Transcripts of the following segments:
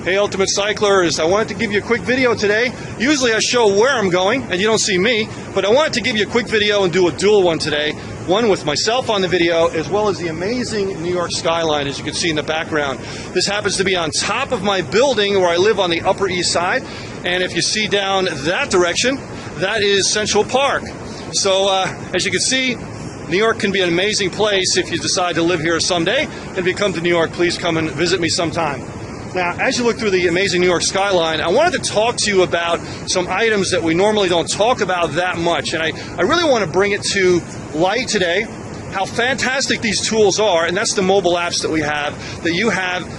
Hey Ultimate Cyclers, I wanted to give you a quick video today. Usually I show where I'm going and you don't see me, but I wanted to give you a quick video and do a dual one today. One with myself on the video as well as the amazing New York skyline as you can see in the background. This happens to be on top of my building where I live on the Upper East Side, and if you see down that direction, that is Central Park. So as you can see, New York can be an amazing place if you decide to live here someday. And if you come to New York, please come and visit me sometime. Now, as you look through the amazing New York skyline, I wanted to talk to you about some items that we normally don't talk about that much. And I really want to bring it to light today, how fantastic these tools are. And that's the mobile apps that we have, that you have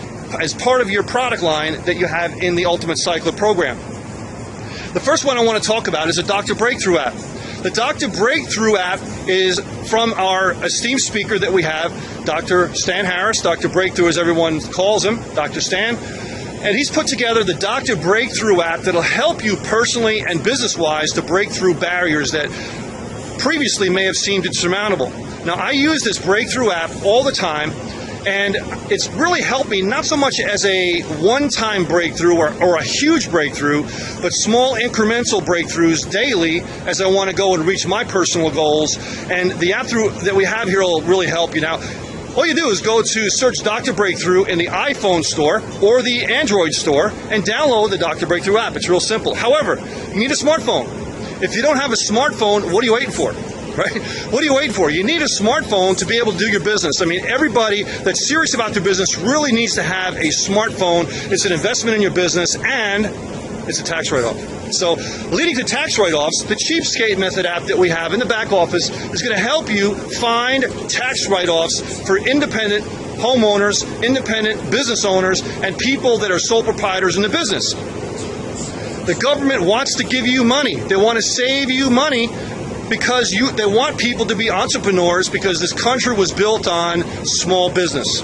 as part of your product line that you have in the Ultimate Cycler program. The first one I want to talk about is a Dr. Breakthrough app. The Dr. Breakthrough app is from our esteemed speaker that we have, Dr. Stan Harris. Dr. Breakthrough, as everyone calls him, Dr. Stan. And he's put together the Dr. Breakthrough app that'll help you personally and business-wise to break through barriers that previously may have seemed insurmountable. Now, I use this Breakthrough app all the time, and it's really helped me not so much as a one-time breakthrough or a huge breakthrough, but small incremental breakthroughs daily as I want to go and reach my personal goals. And the app that we have here will really help you. Now, all you do is go to search Dr. Breakthrough in the iPhone store or the Android store and download the Dr. Breakthrough app. It's real simple. However, you need a smartphone. If you don't have a smartphone, what are you waiting for? Right? What are you waiting for? You need a smartphone to be able to do your business. I mean, everybody that's serious about their business really needs to have a smartphone. It's an investment in your business, and it's a tax write-off. So, leading to tax write-offs, the Cheapskate Method app that we have in the back office is going to help you find tax write-offs for independent homeowners, independent business owners, and people that are sole proprietors in the business. The government wants to give you money. They want to save you money because they want people to be entrepreneurs, because this country was built on small business.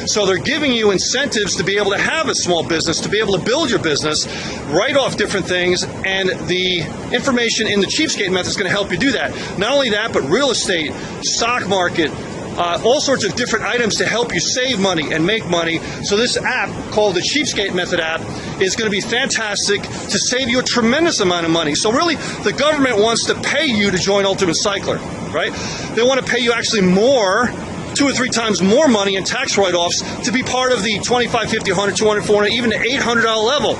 So they're giving you incentives to be able to have a small business, to be able to build your business, write off different things, and the information in the Cheapskate Method is going to help you do that. Not only that, but real estate, stock market, all sorts of different items to help you save money and make money. So this app, called the Cheapskate Method app, is going to be fantastic to save you a tremendous amount of money. So really, the government wants to pay you to join Ultimate Cycler, right? They want to pay you actually more, 2 or 3 times more money in tax write-offs to be part of the $25, $50, $100, $200, $400, even the $800 level.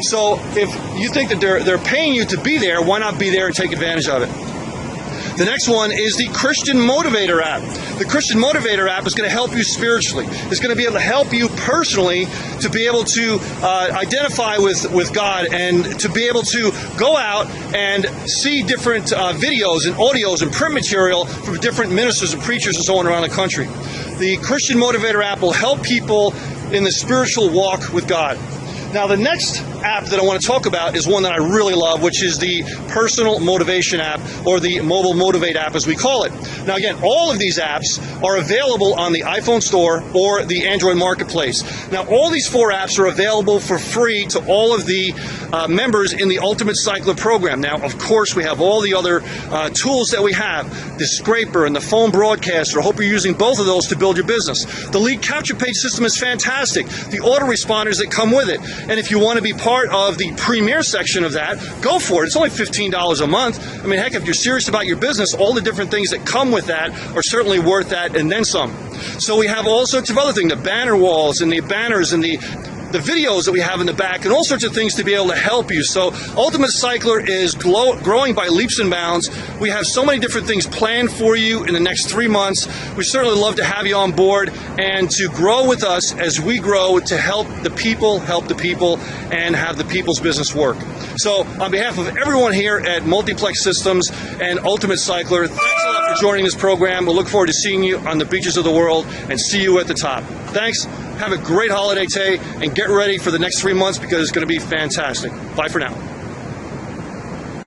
So if you think that they're paying you to be there, why not be there and take advantage of it? The next one is the Christian Motivator app. The Christian Motivator app is going to help you spiritually. It's going to be able to help you personally to be able to identify with God and to be able to go out and see different videos and audios and print material from different ministers and preachers and so on around the country. The Christian Motivator app will help people in the spiritual walk with God. Now, the next app that I want to talk about is one that I really love, which is the Personal Motivation app, or the Mobile Motivate app as we call it. Now, again, all of these apps are available on the iPhone store or the Android marketplace. Now, all these 4 apps are available for free to all of the members in the Ultimate Cycler program. Now, of course, we have all the other tools that we have, the scraper and the phone broadcaster. I hope you're using both of those to build your business. The lead capture page system is fantastic. The autoresponders that come with it. And if you want to be part of the premier section of that, go for it. It's only $15 a month. I mean, heck, if you're serious about your business, all the different things that come with that are certainly worth that and then some. So we have all sorts of other things, the banner walls and the banners and the videos that we have in the back and all sorts of things to be able to help you. So Ultimate Cycler is growing by leaps and bounds. We have so many different things planned for you in the next 3 months. We certainly love to have you on board and to grow with us as we grow to help the people, and have the people's business work. So on behalf of everyone here at Multiplex Systems and Ultimate Cycler, thanks a lot for joining this program. We'll look forward to seeing you on the beaches of the world and see you at the top. Thanks. Have a great holiday day and get ready for the next 3 months because it's going to be fantastic. Bye for now.